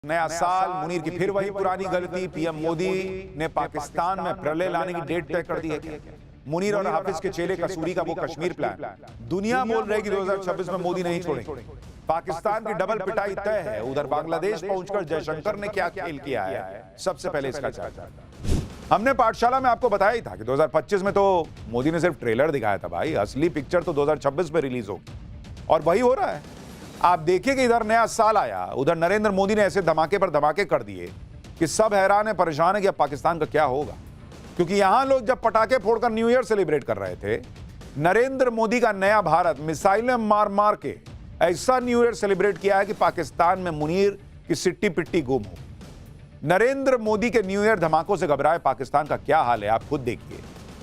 नया साल, मुनीर की फिर वही पुरानी गलती। पीएम मोदी ने पाकिस्तान में प्रलय लाने की डेट तय कर दी है। मुनीर और हाफिज के चेले कसूरी का वो कश्मीर प्लान, दुनिया बोल रही है कि 2026 में मोदी नहीं छोड़ेंगे। पाकिस्तान की डबल पिटाई तय है। उधर बांग्लादेश पहुंचकर जयशंकर ने क्या खेल किया है, सबसे पहले इसका चर्चा। हमने पाठशाला में आपको बताया ही था कि 2025 में तो मोदी ने सिर्फ ट्रेलर दिखाया था भाई, असली पिक्चर तो 2026 में रिलीज होगी और वही हो रहा है। आप देखिए कि इधर नया साल आया, उधर नरेंद्र मोदी ने ऐसे धमाके पर धमाके कर दिए कि सब हैरान है, परेशान है कि अब पाकिस्तान का क्या होगा। क्योंकि यहां लोग जब पटाखे फोड़कर न्यू ईयर सेलिब्रेट कर रहे थे, नरेंद्र मोदी का नया भारत मिसाइलें मार मार के ऐसा न्यू ईयर सेलिब्रेट किया है कि पाकिस्तान में मुनीर की सिट्टी पिट्टी गुम हो। नरेंद्र मोदी के न्यू ईयर धमाकों से घबराए पाकिस्तान का क्या हाल है। आप खुद देखिए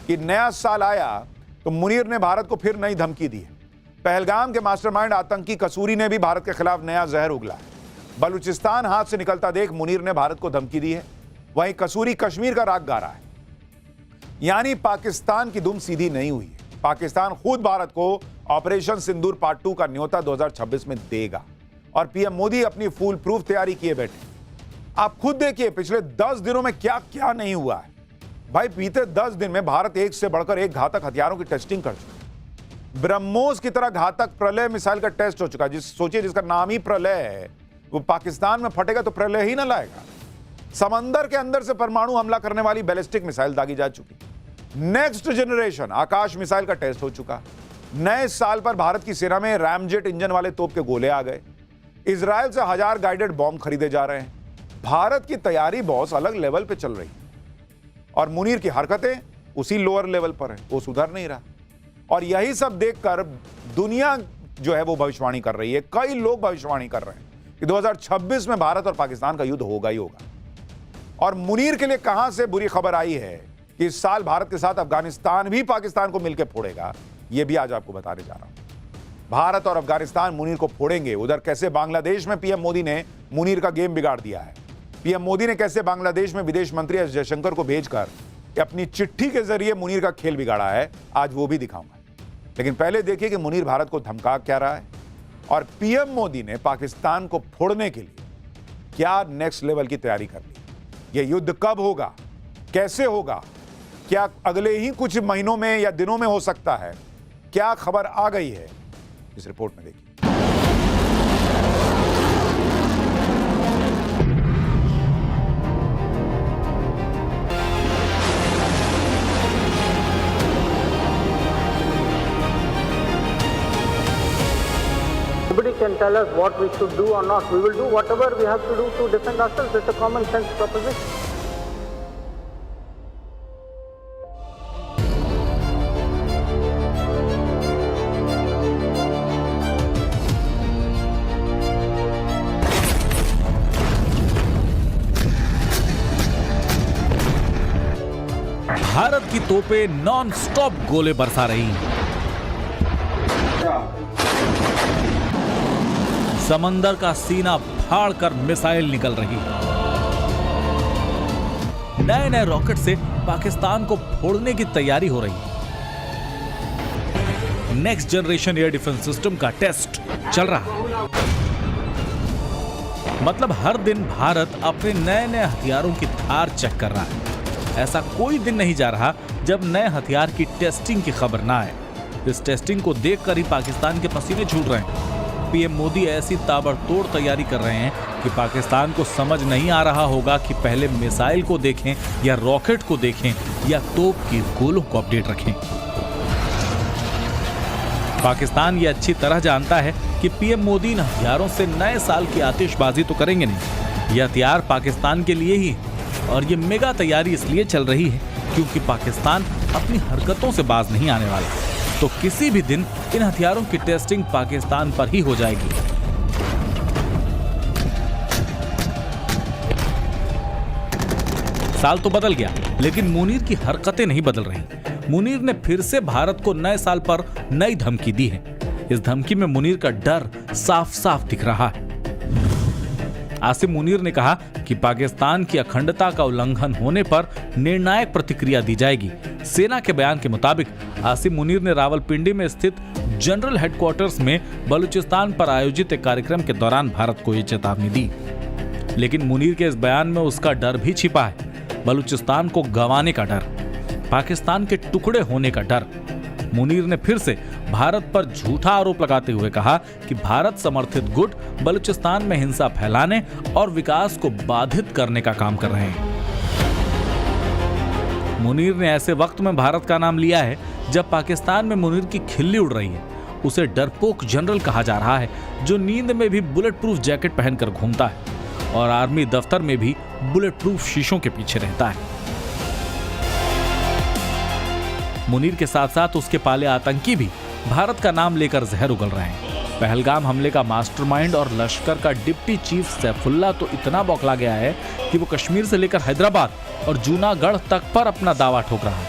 कि नया साल आया तो मुनीर ने भारत को फिर नई धमकी दी है। पहलगाम के मास्टरमाइंड आतंकी कसूरी ने भी भारत के खिलाफ नया जहर उगला है। बलूचिस्तान हाथ से निकलता देख मुनीर ने भारत को धमकी दी है, वहीं कसूरी कश्मीर का राग गा रहा है। यानी पाकिस्तान की दुम सीधी नहीं हुई है। पाकिस्तान खुद भारत को ऑपरेशन सिंदूर पार्ट 2 का न्योता 2026 में देगा और पीएम मोदी अपनी फुल प्रूफ तैयारी किए बैठे। आप खुद देखिए पिछले 10 दिनों में क्या क्या नहीं हुआ है भाई। बीते 10 दिन में भारत एक से बढ़कर एक घातक हथियारों की टेस्टिंग कर चुका है। ब्रह्मोस की तरह घातक प्रलय मिसाइल का टेस्ट हो चुका है। सोचिए जिसका नाम ही प्रलय है, वो पाकिस्तान में फटेगा तो प्रलय ही ना लाएगा। समंदर के अंदर से परमाणु हमला करने वाली बैलिस्टिक मिसाइल दागी जा चुकी। नेक्स्ट जनरेशन आकाश मिसाइल का टेस्ट हो चुका। नए साल पर भारत की सेना में रैमजेट इंजन वाले तोप के गोले आ गए। इजराइल से 1000 गाइडेड बॉम्ब खरीदे जा रहे हैं। भारत की तैयारी बहुत अलग लेवल पे चल रही है और मुनीर की हरकतें उसी लोअर लेवल पर है, वो सुधर नहीं रहा। और यही सब देखकर दुनिया जो है वो भविष्यवाणी कर रही है। कई लोग भविष्यवाणी कर रहे हैं कि 2026 में भारत और पाकिस्तान का युद्ध होगा ही होगा। और मुनीर के लिए कहां से बुरी खबर आई है कि इस साल भारत के साथ अफगानिस्तान भी पाकिस्तान को मिलकर फोड़ेगा, यह भी आज आपको बताने जा रहा हूं। भारत और अफगानिस्तान मुनीर को फोड़ेंगे। उधर कैसे बांग्लादेश में पीएम मोदी ने मुनीर का गेम बिगाड़ दिया है। पीएम मोदी ने कैसे बांग्लादेश में विदेश मंत्री एस जयशंकर को भेजकर अपनी चिट्ठी के जरिए मुनीर का खेल बिगाड़ा है, आज वो भी दिखाऊंगा। लेकिन पहले देखिए कि मुनीर भारत को धमका क्या रहा है और पीएम मोदी ने पाकिस्तान को फोड़ने के लिए क्या नेक्स्ट लेवल की तैयारी कर ली। यह युद्ध कब होगा, कैसे होगा, क्या अगले ही कुछ महीनों में या दिनों में हो सकता है, क्या खबर आ गई है, इस रिपोर्ट में देखिए। Nobody can tell us what we should do or not. We will do whatever we have to do to defend ourselves. It's a common sense proposition. Bharat की तोपें नॉन स्टॉप गोले बरसा रही हैं। समंदर का सीना फाड़कर मिसाइल निकल रही है। नए नए रॉकेट से पाकिस्तान को फोड़ने की तैयारी हो रही है। Next generation air defence system का टेस्ट चल रहा है। मतलब हर दिन भारत अपने नए नए हथियारों की धार चेक कर रहा है। ऐसा कोई दिन नहीं जा रहा जब नए हथियार की टेस्टिंग की खबर ना आए। इस टेस्टिंग को देखकर ही पाकिस्तान के पसीने छूट रहे हैं। पीएम मोदी ऐसी ताबड़तोड़ तैयारी कर रहे हैं कि पाकिस्तान को समझ नहीं आ रहा होगा कि पहले मिसाइल को देखें या रॉकेट को देखें या तोप की गोलों को अपडेट रखें। पाकिस्तान ये अच्छी तरह जानता है कि पीएम मोदी इन हथियारों से नए साल की आतिशबाजी तो करेंगे नहीं। ये हथियार पाकिस्तान के लिए ही और ये मेगा तैयारी इसलिए चल रही है क्योंकि पाकिस्तान अपनी हरकतों से बाज नहीं आने वाला। तो किसी भी दिन इन हथियारों की टेस्टिंग पाकिस्तान पर ही हो जाएगी। साल तो बदल गया लेकिन मुनीर की हरकतें नहीं बदल रही। मुनीर ने फिर से भारत को नए साल पर नई धमकी दी है। इस धमकी में मुनीर का डर साफ साफ दिख रहा है। आसिम मुनीर ने कहा कि पाकिस्तान की अखंडता का उल्लंघन होने पर निर्णायक प्रतिक्रिया दी जाएगी। सेना के बयान के मुताबिक आसिम मुनीर ने रावलपिंडी में स्थित जनरल हेडक्वार्टर्स में बलूचिस्तान पर आयोजित एक कार्यक्रम के दौरान भारत को ये चेतावनी दी। लेकिन मुनीर के इस बयान में उसका डर भी छिपा है, बलूचिस्तान को गंवाने का डर, पाकिस्तान के टुकड़े होने का डर। मुनीर ने फिर से भारत पर झूठा आरोप लगाते हुए कहा कि भारत समर्थित गुट बलूचिस्तान में हिंसा फैलाने और विकास को बाधित करने का काम कर रहे हैं। मुनीर ने ऐसे वक्त में भारत का नाम लिया है जब पाकिस्तान में मुनीर की खिल्ली उड़ रही है। उसे डरपोक जनरल कहा जा रहा है, जो नींद में भी बुलेट प्रूफ जैकेट पहनकर घूमता है और आर्मी दफ्तर में भी बुलेट प्रूफ शीशों के पीछे रहता है। मुनीर के साथ साथ उसके पाले आतंकी भी भारत का नाम लेकर जहर उगल रहे हैं। पहलगाम हमले का मास्टरमाइंड और लश्कर का डिप्टी चीफ सैफुल्ला तो इतना बौखला गया है कि वो कश्मीर से लेकर हैदराबाद और जूनागढ़ तक पर अपना दावा ठोक रहा है।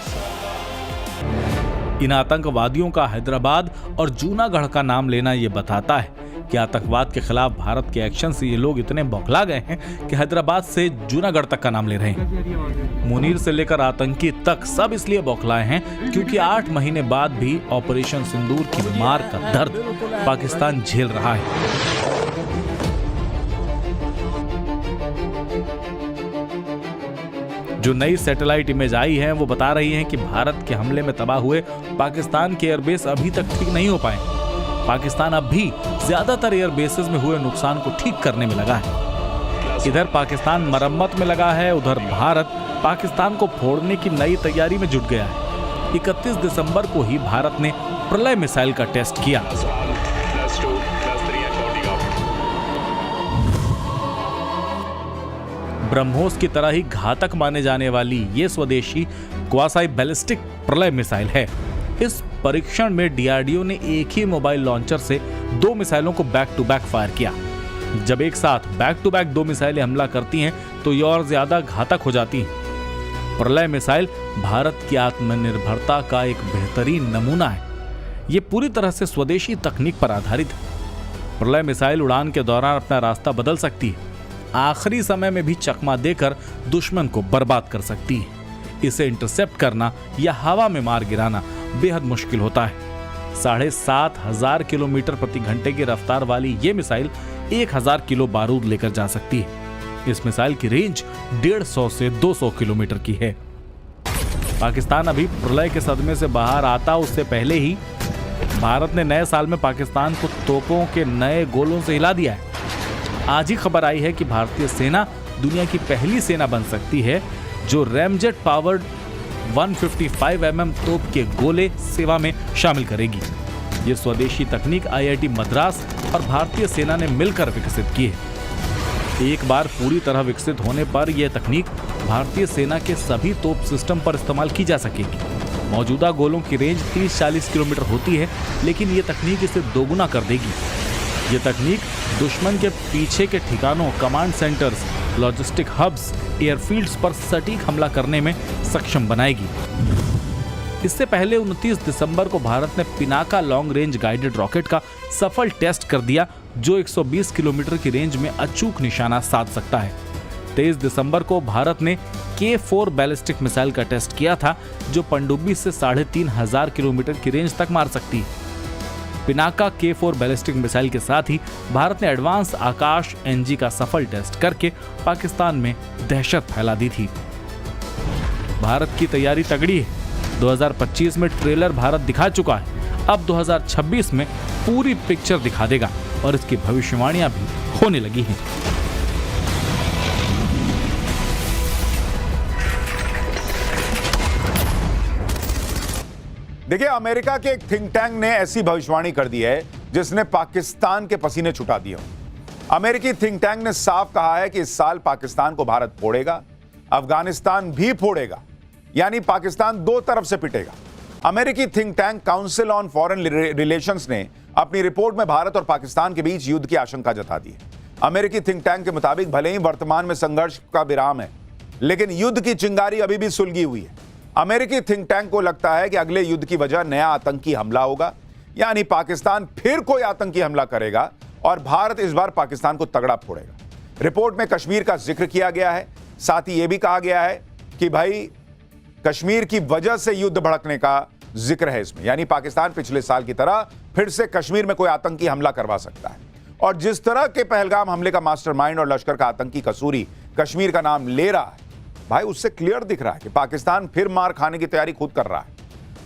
इन आतंकवादियों का हैदराबाद और जूनागढ़ का नाम लेना ये बताता है कि आतंकवाद के खिलाफ भारत के एक्शन से ये लोग इतने बौखला गए हैं कि हैदराबाद से जूनागढ़ तक का नाम ले रहे हैं। मुनीर से लेकर आतंकी तक सब इसलिए बौखलाए हैं क्योंकि 8 महीने बाद भी ऑपरेशन सिंदूर की मार का दर्द पाकिस्तान झेल रहा है। जो नई सैटेलाइट इमेज आई है वो बता रही है कि भारत के हमले में तबाह हुए पाकिस्तान के एयरबेस अभी तक ठीक नहीं हो पाए। पाकिस्तान अब भी ज्यादातर एयरबेसेस में हुए नुकसान को ठीक करने में लगा है। इधर पाकिस्तान मरम्मत में लगा है, उधर भारत पाकिस्तान को फोड़ने की नई तैयारी में जुट गया है। 31 दिसंबर को ही भारत ने प्रलय मिसाइल का टेस्ट किया। ब्रह्मोस की तरह ही घातक माने जाने वाली ये स्वदेशी क्वासाई बैलिस्टिक प्रलय मिसाइल है। इस परीक्षण में डीआरडीओ ने एक ही मोबाइल लॉन्चर से 2 मिसाइलों को बैक टू बैक फायर किया। जब एक साथ बैक टू बैक 2 मिसाइलें हमला करती हैं तो ये और ज्यादा घातक हो जाती हैं। प्रलय मिसाइल भारत की आत्मनिर्भरता का एक बेहतरीन नमूना है। ये पूरी तरह से स्वदेशी तकनीक पर आधारित है। प्रलय मिसाइल उड़ान के दौरान अपना रास्ता बदल सकती है, आखिरी समय में भी चकमा देकर दुश्मन को बर्बाद कर सकती है। इसे इंटरसेप्ट करना या हवा में मार गिराना बेहद मुश्किल होता है। 7,500 किलोमीटर प्रति घंटे की रफ्तार वाली ये मिसाइल 1000 किलो बारूद लेकर जा सकती है। इस मिसाइल की रेंज 150 से 200 किलोमीटर की है। पाकिस्तान अभी प्रलय के सदमे से बाहर आता उससे पहले ही भारत ने नए साल में पाकिस्तान को तोपों के नए गोलों से हिला दिया है। आज ही खबर आई है कि भारतीय सेना दुनिया की पहली सेना बन सकती है जो रैमजेट पावर्ड 155 mm तोप के गोले सेवा में शामिल करेगी। ये स्वदेशी तकनीक आईआईटी मद्रास और भारतीय सेना ने मिलकर विकसित की है। एक बार पूरी तरह विकसित होने पर यह तकनीक भारतीय सेना के सभी तोप सिस्टम पर इस्तेमाल की जा सकेगी। मौजूदा गोलों की रेंज 30-40 किलोमीटर होती है, लेकिन ये तकनीक इसे दोगुना कर देगी। ये तकनीक दुश्मन के पीछे के ठिकानों, command centres, logistic hubs, airfields पर सटीक हमला करने में सक्षम बनाएगी। इससे पहले 29 दिसंबर को भारत ने Pinaka long range guided rocket का सफल टेस्ट कर दिया, जो 120 किलोमीटर की रेंज में अचूक निशाना साध सकता है। 23 दिसंबर को भारत ने K4 बैलिस्टिक मिसाइल का टेस्ट किया था, जो पनडुब्बी से 3500 किलोमीटर की रेंज तक मार सकती है। पिनाका K4 बैलिस्टिक मिसाइल के साथ ही भारत ने एडवांस आकाश NG का सफल टेस्ट करके पाकिस्तान में दहशत फैला दी थी। भारत की तैयारी तगड़ी है। 2025 में ट्रेलर भारत दिखा चुका है, अब 2026 में पूरी पिक्चर दिखा देगा और इसकी भविष्यवाणियां भी होने लगी हैं। देखिए, अमेरिका के एक थिंक टैंक ने ऐसी भविष्यवाणी कर दी है जिसने पाकिस्तान के पसीने छुटा दिए। अमेरिकी थिंक टैंक ने साफ कहा है कि इस साल पाकिस्तान को भारत फोड़ेगा, अफगानिस्तान भी फोड़ेगा, यानी पाकिस्तान 2 तरफ से पिटेगा। अमेरिकी think tank council on foreign relations ने अपनी रिपोर्ट में भारत और पाकिस्तान के बीच युद्ध की आशंका जता दी है। अमेरिकी थिंक टैंक के मुताबिक भले ही वर्तमान में संघर्ष का विराम है, लेकिन युद्ध की चिंगारी अभी भी सुलगी हुई है। अमेरिकी थिंक टैंक को लगता है कि अगले युद्ध की वजह नया आतंकी हमला होगा, यानी पाकिस्तान फिर कोई आतंकी हमला करेगा और भारत इस बार पाकिस्तान को तगड़ा फोड़ेगा। रिपोर्ट में कश्मीर का जिक्र किया गया है, साथ ही यह भी कहा गया है कि भाई कश्मीर की वजह से युद्ध भड़कने का जिक्र है इसमें, यानी पाकिस्तान पिछले साल की तरह फिर से कश्मीर में कोई आतंकी हमला करवा सकता है। और जिस तरह के पहलगाम हमले का मास्टरमाइंड और लश्कर का आतंकी कसूरी कश्मीर का नाम ले रहा है, भाई उससे क्लियर दिख रहा है कि पाकिस्तान फिर मार खाने की तैयारी खुद कर रहा है।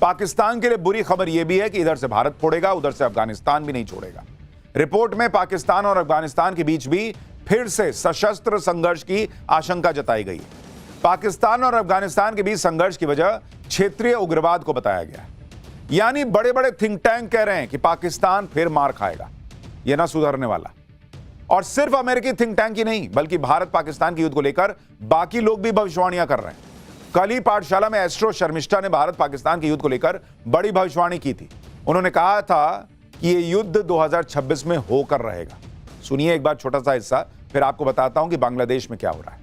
पाकिस्तान के लिए बुरी खबर यह भी है कि इधर से भारत फोड़ेगा, उधर से अफगानिस्तान भी नहीं छोड़ेगा। रिपोर्ट में पाकिस्तान और अफगानिस्तान के बीच भी फिर से सशस्त्र संघर्ष की आशंका जताई गई है। पाकिस्तान और अफगानिस्तान के बीच संघर्ष की वजह क्षेत्रीय उग्रवाद को बताया गया है। यानी बड़े बड़े थिंक टैंक कह रहे हैं कि पाकिस्तान फिर मार खाएगा, यह ना सुधरने वाला। और सिर्फ अमेरिकी थिंक टैंक ही नहीं, बल्कि भारत पाकिस्तान के युद्ध को लेकर बाकी लोग भी भविष्यवाणियां कर रहे हैं। कल ही पाठशाला में एस्ट्रो शर्मिष्ठा ने भारत पाकिस्तान के युद्ध को लेकर बड़ी भविष्यवाणी की थी। उन्होंने कहा था कि यह युद्ध 2026 में होकर रहेगा। सुनिए एक बार छोटा सा हिस्सा, फिर आपको बताता हूं कि बांग्लादेश में क्या हो रहा है।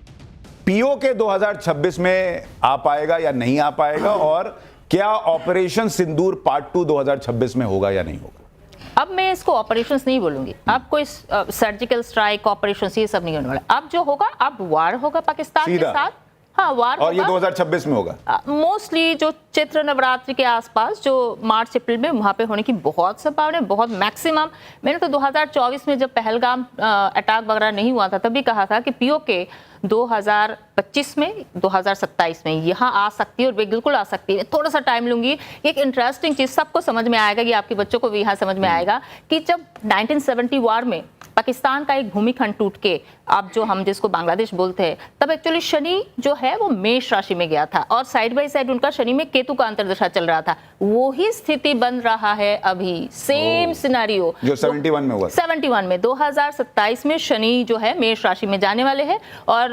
पीओके 2026 में आ पाएगा या नहीं आ पाएगा, और क्या ऑपरेशन सिंदूर पार्ट 2 2026 में होगा या नहीं होगा? अब मैं इसको ऑपरेशंस नहीं बोलूंगी। अब कोई सर्जिकल स्ट्राइक ऑपरेशंस ये सब नहीं होने वाला। अब जो होगा, अब वार होगा पाकिस्तान के साथ। हाँ, वार और ये 2026 में होगा मोस्टली। जो चैत्र नवरात्रि के आसपास, जो मार्च अप्रैल में, वहां पे होने की बहुत संभावना है, बहुत मैक्सिमम। मैंने तो 2024 में जब पहलगाम अटैक वगैरह नहीं हुआ था तभी कहा था कि पीओके 2025 में, 2027 में यहाँ आ सकती है, और बिल्कुल आ सकती है। थोड़ा सा टाइम लूंगी। एक इंटरेस्टिंग चीज सबको समझ में आएगा, कि आपके बच्चों को भी यहाँ समझ में आएगा, कि जब 1970 वार में पाकिस्तान का एक भूमिखंड टूट के, अब जो हम जिसको बांग्लादेश बोलते हैं, तब एक्चुअली शनि जो है वो मेष राशि में गया था, और साइड बाय साइड उनका शनि में केतु का अंतर्दशा चल रहा था। वही स्थिति बन रहा है अभी, सेम सिनेरियो जो 71 में हुआ। 71 में 2027 में शनि जो है मेष राशि में जाने वाले हैं, और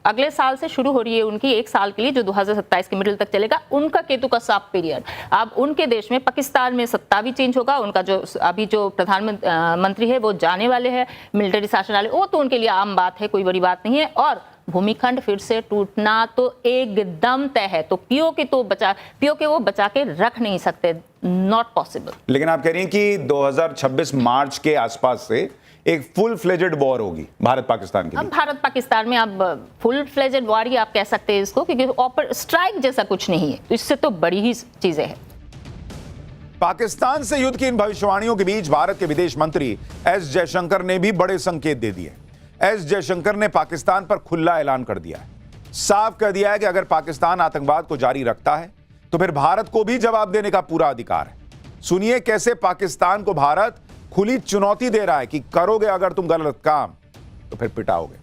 अगले साल से शुरू हो रही है उनकी 1 साल के लिए, जो 2027 के मिडिल तक चलेगा, उनका केतु का साफ पीरियड। अब उनके देश में, पाकिस्तान में सत्ता भी चेंज होगा। उनका जो अभी जो प्रधानमंत्री है वो जाने वाले हैं, मिलिट्री शासन वाले, वो तो उनके लिए आम बात है, कोई बड़ी बात नहीं है। और भूमिखंड फिर से टूटना तो एकदम तय है। तो पीओके वो बचा के रख नहीं सकते, नॉट पॉसिबल। लेकिन आप कह रही हैं कि 2026 मार्च के आसपास से एक फुल फ्लेजेड वॉर होगी भारत पाकिस्तान की। अब भारत पाकिस्तान में अब फुल फ्लेजेड वॉर ही आप कह सकते हैं इसको, क्योंकि स्ट्राइक जैसा कुछ नहीं है, इससे तो बड़ी ही चीजें हैं। पाकिस्तान से युद्ध की इन भविष्यवाणियों के बीच भारत के विदेश मंत्री एस जयशंकर ने भी बड़े संकेत दे दिए। एस जयशंकर ने पाकिस्तान पर खुला ऐलान कर दिया है, साफ कह दिया है कि अगर पाकिस्तान आतंकवाद को जारी रखता है तो फिर भारत को भी जवाब देने का पूरा अधिकार है। सुनिए कैसे पाकिस्तान को भारत खुली चुनौती दे रहा है कि करोगे अगर तुम गलत काम तो फिर पिटाओगे।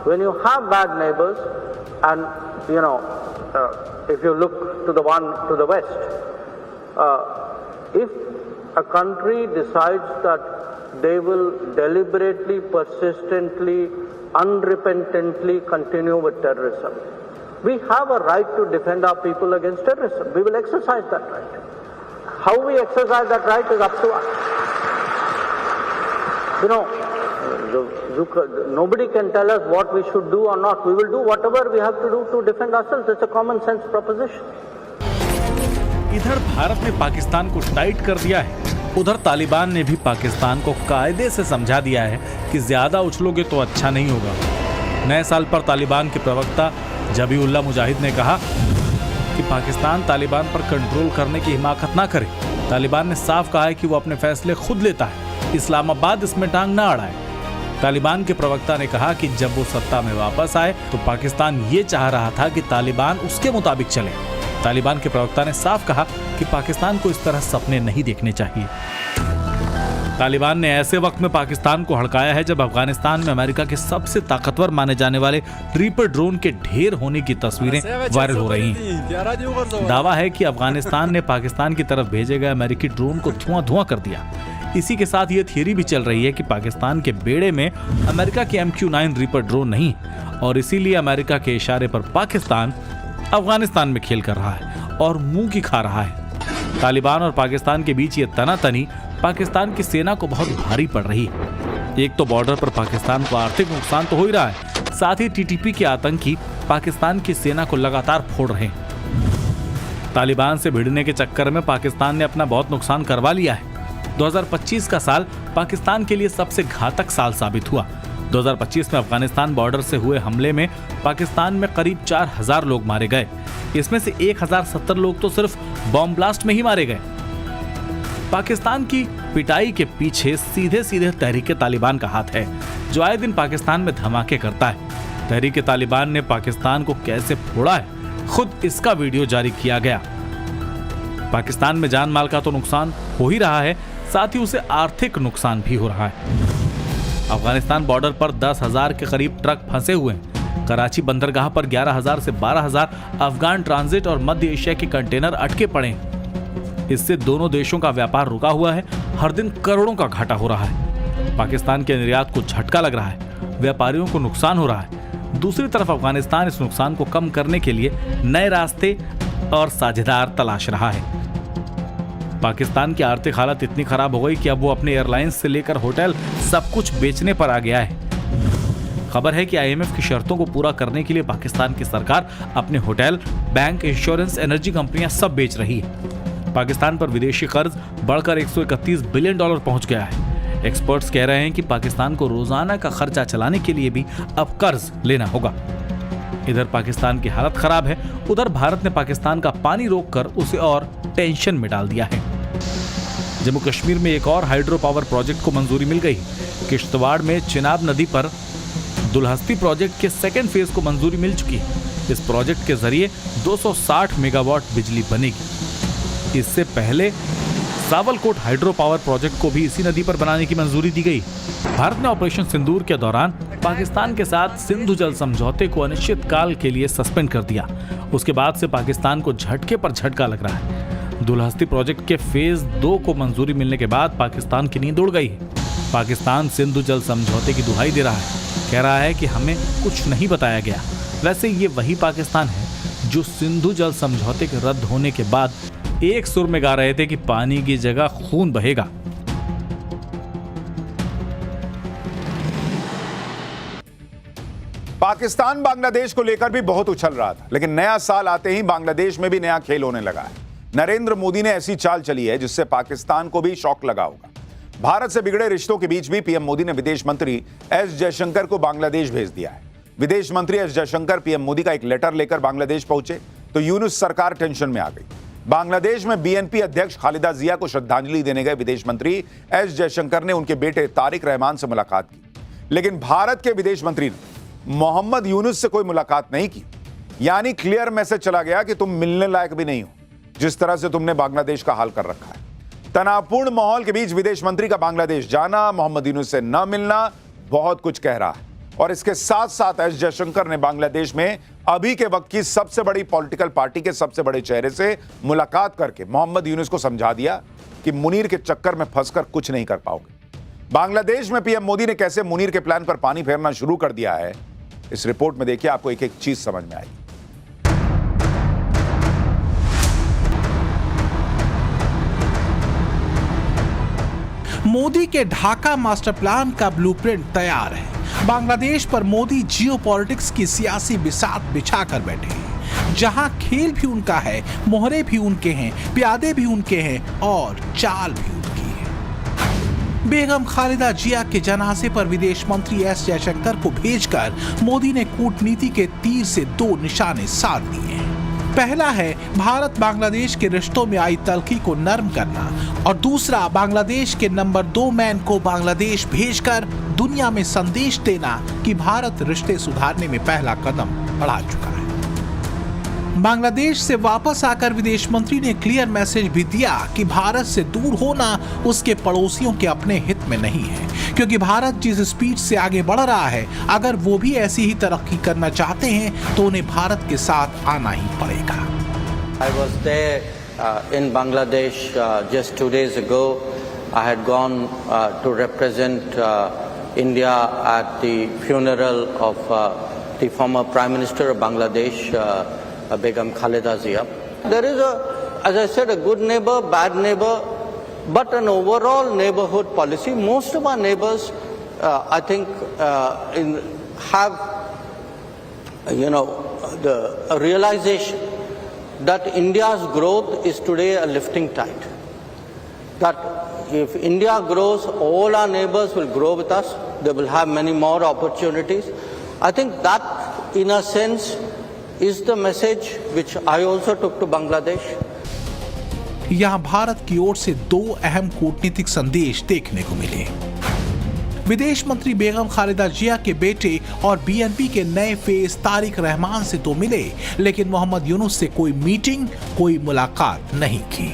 When you have bad neighbors, and if you look to the one to the west, if a country decides that they will deliberately, persistently, unrepentantly continue with terrorism, we have a right to defend our people against terrorism. We will exercise that right. How we exercise that right is up to us. Nobody can tell us what we should do or not. We will do whatever we have to do to defend ourselves. It's a common sense proposition. इधर भारत ने पाकिस्तान को tight कर दिया है, उधर तालिबान ने भी पाकिस्तान को कायदे से समझा दिया है कि ज्यादा उछलोगे तो अच्छा नहीं होगा। नए साल पर तालिबान के प्रवक्ता जबीउल्लाह मुजाहिद ने कहा कि पाकिस्तान तालिबान पर कंट्रोल करने की हिमाकत ना करे। तालिबान ने साफ कहा है कि वो अपने फैसले खुद लेता है, इस्लामाबाद इसमें टांग ना अड़ाए। तालिबान के प्रवक्ता ने कहा कि जब वो सत्ता में वापस आए तो पाकिस्तान ये चाह रहा था कि तालिबान उसके मुताबिक चले। तालिबान के प्रवक्ता ने साफ कहा कि पाकिस्तान को इस तरह सपने नहीं देखने चाहिए। तालिबान ने ऐसे वक्त में पाकिस्तान को हड़काया है जब अफगानिस्तान में अमेरिका के सबसे ताकतवर माने जाने वाले रीपर ड्रोन के ढेर होने की तस्वीरें वायरल हो रही हैं। दावा है कि अफगानिस्तान ने पाकिस्तान की तरफ भेजे गए अमेरिकी ड्रोन को धुआं कर दिया। इसी के साथ ये थियरी भी चल रही है कि पाकिस्तान के बेड़े में अमेरिका के MQ-9 रीपर ड्रोन नहीं, और इसीलिए अमेरिका के इशारे पर पाकिस्तान अफगानिस्तान में खेल कर रहा है और मुंह की खा रहा है। तालिबान और पाकिस्तान के बीच ये तनातनी पाकिस्तान की सेना को बहुत भारी पड़ रही है। एक तो बॉर्डर पर पाकिस्तान को आर्थिक नुकसान तो हो ही रहा है, साथ ही TTP के आतंकी पाकिस्तान की सेना को लगातार फोड़ रहे हैं। तालिबान से भिड़ने के चक्कर में पाकिस्तान ने अपना बहुत नुकसान करवा लिया है। 2025 का साल पाकिस्तान के लिए सबसे घातक साल साबित हुआ। 2025 में अफगानिस्तान बॉर्डर से हुए हमले में पाकिस्तान में करीब 4000 लोग मारे गए। इसमें से 1070 लोग तो सिर्फ बॉम्ब ब्लास्ट में ही मारे गए। पाकिस्तान की पिटाई के पीछे सीधे सीधे तहरीक तालिबान का हाथ है, जो आए दिन पाकिस्तान में धमाके करता है। तहरीक तालिबान ने पाकिस्तान को कैसे फोड़ा है, खुद इसका वीडियो जारी किया गया। पाकिस्तान में जान माल का तो नुकसान हो ही रहा है, साथ ही उसे आर्थिक नुकसान भी हो रहा है। अफगानिस्तान बॉर्डर पर 10,000 के करीब ट्रक फंसे हुए हैं। कराची बंदरगाह पर 11,000 से 12,000 अफगान ट्रांजिट और मध्य एशिया के कंटेनर अटके पड़े हैं। इससे दोनों देशों का व्यापार रुका हुआ है। हर दिन करोड़ों का घाटा हो रहा है। पाकिस्तान के निर्यात को झटका लग रहा है, व्यापारियों को नुकसान हो रहा है। दूसरी तरफ अफगानिस्तान इस नुकसान को कम करने के लिए नए रास्ते और साझेदार तलाश रहा है। पाकिस्तान की आर्थिक हालत इतनी खराब हो गई कि अब वो अपने एयरलाइंस से लेकर होटल सब कुछ बेचने पर आ गया है। खबर है कि IMF की शर्तों को पूरा करने के लिए पाकिस्तान की सरकार अपने होटल, बैंक, इंश्योरेंस, एनर्जी कंपनियां सब बेच रही है। पाकिस्तान पर विदेशी कर्ज बढ़कर $131 बिलियन पहुंच गया है। एक्सपर्ट्स कह रहे हैं कि पाकिस्तान को रोजाना का खर्चा चलाने के लिए भी अब कर्ज लेना होगा। इधर पाकिस्तान की हालत खराब है, उधर भारत ने पाकिस्तान का पानी रोककर उसे और टेंशन में डाल दिया है। जम्मू कश्मीर में एक और हाइड्रो पावर प्रोजेक्ट को मंजूरी मिल गई। किश्तवाड़ में चिनाब नदी पर दुल्हस्ती प्रोजेक्ट के सेकेंड फेज को मंजूरी मिल चुकी है। इस प्रोजेक्ट के जरिए 260 मेगावाट बिजली बनेगी। इससे पहले सावलकोट हाइड्रो पावर प्रोजेक्ट को भी इसी नदी पर बनाने की मंजूरी दी गई। भारत ने ऑपरेशन सिंदूर के दौरान पाकिस्तान के साथ सिंधु जल समझौते को अनिश्चित काल के लिए सस्पेंड कर दिया। उसके बाद से पाकिस्तान को झटके पर झटका लग रहा है। दुल्हस्ती प्रोजेक्ट के फेज 2 को मंजूरी मिलने के बाद पाकिस्तान की नींद उड़ गई है। पाकिस्तान सिंधु जल समझौते की दुहाई दे रहा है, कह रहा है कि हमें कुछ नहीं बताया गया। वैसे ये वही पाकिस्तान है जो सिंधु जल समझौते के रद्द होने के बाद एक सुर में गा रहे थे कि पानी की जगह खून बहेगा। पाकिस्तान बांग्लादेश को लेकर भी बहुत उछल रहा था, लेकिन नया साल आते ही बांग्लादेश में भी नया खेल होने लगा है। नरेंद्र मोदी ने ऐसी चाल चली है जिससे पाकिस्तान को भी शॉक लगा होगा। भारत से बिगड़े रिश्तों के बीच भी पीएम मोदी ने विदेश मंत्री एस जयशंकर को बांग्लादेश भेज दिया है। विदेश मंत्री एस जयशंकर पीएम मोदी का एक लेटर लेकर बांग्लादेश पहुंचे तो यूनुस सरकार टेंशन में आ गई। बांग्लादेश में बीएनपी अध्यक्ष खालिदा जिया को श्रद्धांजलि देने गए विदेश मंत्री एस जयशंकर ने उनके बेटे तारिक रहमान से मुलाकात की, लेकिन भारत के विदेश मंत्री ने मोहम्मद यूनुस से कोई मुलाकात नहीं की। यानी क्लियर मैसेज चला गया कि तुम मिलने लायक भी नहीं हो, जिस तरह से तुमने बांग्लादेश का हाल कर रखा है। तनावपूर्ण माहौल के बीच विदेश मंत्री का बांग्लादेश जाना, मोहम्मद यूनुस से न मिलना बहुत कुछ कह रहा है। और इसके साथ साथ एस जयशंकर ने बांग्लादेश में अभी के वक्त की सबसे बड़ी पॉलिटिकल पार्टी के सबसे बड़े चेहरे से मुलाकात करके मोहम्मद यूनुस को समझा दिया कि मुनीर के चक्कर में फंसकर कुछ नहीं कर पाओगे। बांग्लादेश में पीएम मोदी ने कैसे मुनीर के प्लान पर पानी फेरना शुरू कर दिया है, इस रिपोर्ट में देखिए, आपको एक एक चीज समझ में आएगी। मोदी के ढाका मास्टर प्लान का ब्लूप्रिंट तैयार है। बांग्लादेश पर मोदी जियोपॉलिटिक्स की सियासी बिसात बिछा कर बैठे हैं, जहां खेल भी उनका है, मोहरे भी उनके हैं, प्यादे भी उनके हैं और चाल भी उनकी है। बेगम खालिदा जिया के जनाजे पर विदेश मंत्री एस जयशंकर को भेजकर मोदी ने कूटनीति के तीर से 2 निशाने साध दिए हैं। पहला है भारत बांग्लादेश के रिश्तों में आई तल्खी को नरम करना और दूसरा बांग्लादेश के नंबर 2 मैन को बांग्लादेश भेजकर दुनिया में संदेश देना कि भारत रिश्ते सुधारने में पहला कदम बढ़ा चुका है। बांग्लादेश से वापस आकर विदेश मंत्री ने क्लियर मैसेज भी दिया कि भारत से दूर होना उसके पड़ोसियों के अपने हित में नहीं है, क्योंकि भारत जिस स्पीड से आगे बढ़ रहा है, अगर वो भी ऐसी ही तरक्की करना चाहते हैं तो उन्हें भारत के साथ आना ही पड़ेगा। I was there in Bangladesh just 2 days ago. I had gone to represent India at the funeral of the former Prime Minister of Bangladesh, Begum Khalida Zia. There is as I said, a good neighbor, bad neighbor, but an overall neighborhood policy. Most of our neighbors, I think, have, the realization that India's growth is today a lifting tide. That if India grows, all our neighbors will grow with us. They will have many more opportunities. I think that, in a sense, is the message which I also took to Bangladesh. यहां भारत की ओर से 2 अहम कूटनीतिक संदेश देखने को मिले। विदेश मंत्री बेगम खालिदा जिया के बेटे और बीएनपी के नए फेस तारिक रहमान से तो मिले, लेकिन मोहम्मद यूनुस से कोई मीटिंग, कोई मुलाकात नहीं की।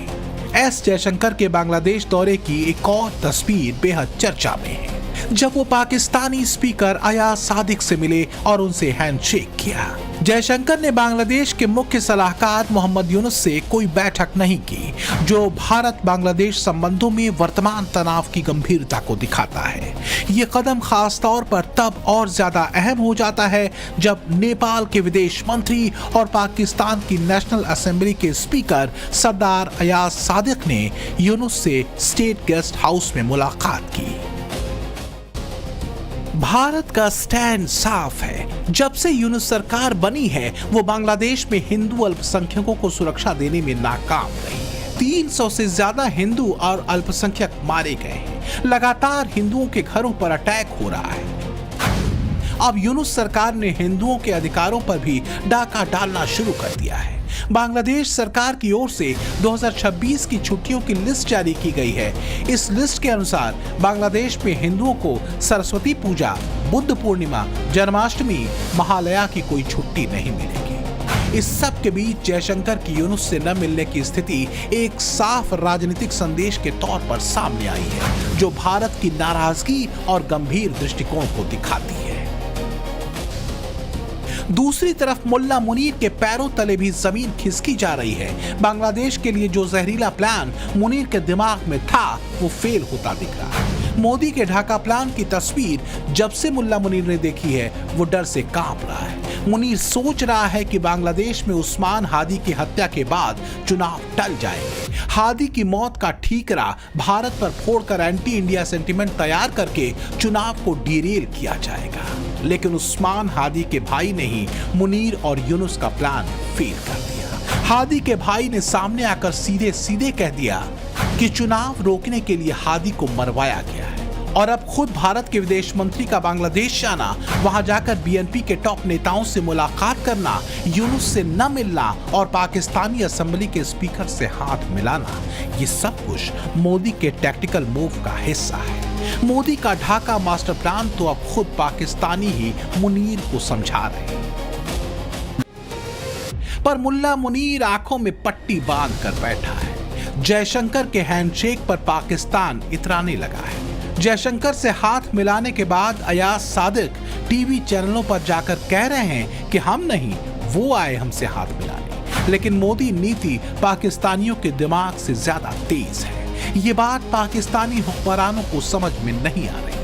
एस जयशंकर के बांग्लादेश दौरे की एक और तस्वीर बेहद चर्चा में है, जब वो पाकिस्तानी स्पीकर अयाज सादिक से मिले और उनसे हैंडशेक किया। जयशंकर ने बांग्लादेश के मुख्य सलाहकार मोहम्मद यूनुस से कोई बैठक नहीं की, जो भारत बांग्लादेश संबंधों में वर्तमान तनाव की गंभीरता को दिखाता है। ये कदम खास तौर पर तब और ज्यादा अहम हो जाता है जब नेपाल के विदेश मंत्री और पाकिस्तान की नेशनल असेंबली के स्पीकर सरदार अयाज सादिक ने यूनुस से स्टेट गेस्ट हाउस में मुलाकात की। भारत का स्टैंड साफ है। जब से यूनुस सरकार बनी है, वो बांग्लादेश में हिंदू अल्पसंख्यकों को सुरक्षा देने में नाकाम रही है। 300 से ज्यादा हिंदू और अल्पसंख्यक मारे गए हैं। लगातार हिंदुओं के घरों पर अटैक हो रहा है। अब यूनुस सरकार ने हिंदुओं के अधिकारों पर भी डाका डालना शुरू कर दिया है। बांग्लादेश सरकार की ओर से 2026 की छुट्टियों की लिस्ट जारी की गई है। इस लिस्ट के अनुसार बांग्लादेश में हिंदुओं को सरस्वती पूजा, बुद्ध पूर्णिमा, जन्माष्टमी, महालया की कोई छुट्टी नहीं मिलेगी। इस सब के बीच जयशंकर की यूनुस से न मिलने की स्थिति एक साफ राजनीतिक संदेश के तौर पर सामने आई है, जो भारत की नाराजगी और गंभीर दृष्टिकोण को दिखाती है। दूसरी तरफ मुल्ला मुनीर के पैरों तले भी जमीन खिसकी जा रही है। बांग्लादेश के लिए जो जहरीला प्लान मुनीर के दिमाग में था, वो फेल होता दिख रहा है। मोदी के ढाका प्लान की तस्वीर जब से मुल्ला मुनीर ने देखी है, वो डर से कांप रहा है। मुनीर सोच रहा है कि बांग्लादेश में उस्मान हादी की हत्या के बाद चुनाव टल जाएंगे। हादी की मौत का ठीकरा भारत पर फोड़कर एंटी इंडिया सेंटिमेंट तैयार करके चुनाव को डिरेल किया जाएगा। लेकिन उस्मान हादी के भाई ने ही मुनीर और यूनुस का प्लान फेल कर दिया। हादी के भाई ने सामने आकर सीधे सीधे कह दिया कि चुनाव रोकने के लिए हादी को मरवाया गया है। और अब खुद भारत के विदेश मंत्री का बांग्लादेश जाना, वहां जाकर बीएनपी के टॉप नेताओं से मुलाकात करना, यूनुस से न मिलना और पाकिस्तानी असेंबली के स्पीकर से हाथ मिलाना, ये सब कुछ मोदी के टैक्टिकल मूव का हिस्सा है। मोदी का ढाका मास्टर प्लान तो अब खुद पाकिस्तानी ही मुनीर को समझा रहे हैं। पर मुल्ला मुनीर आंखों में पट्टी बांध कर बैठा है। जयशंकर के हैंडशेक पर पाकिस्तान इतराने लगा है। जयशंकर से हाथ मिलाने के बाद अयाज सादिक टीवी चैनलों पर जाकर कह रहे हैं कि हम नहीं, वो आए हमसे हाथ मिलाने। लेकिन मोदी नीति पाकिस्तानियों के दिमाग से ज्यादा तेज है। ये बात पाकिस्तानी हुक्मरानों को समझ में नहीं आ रही।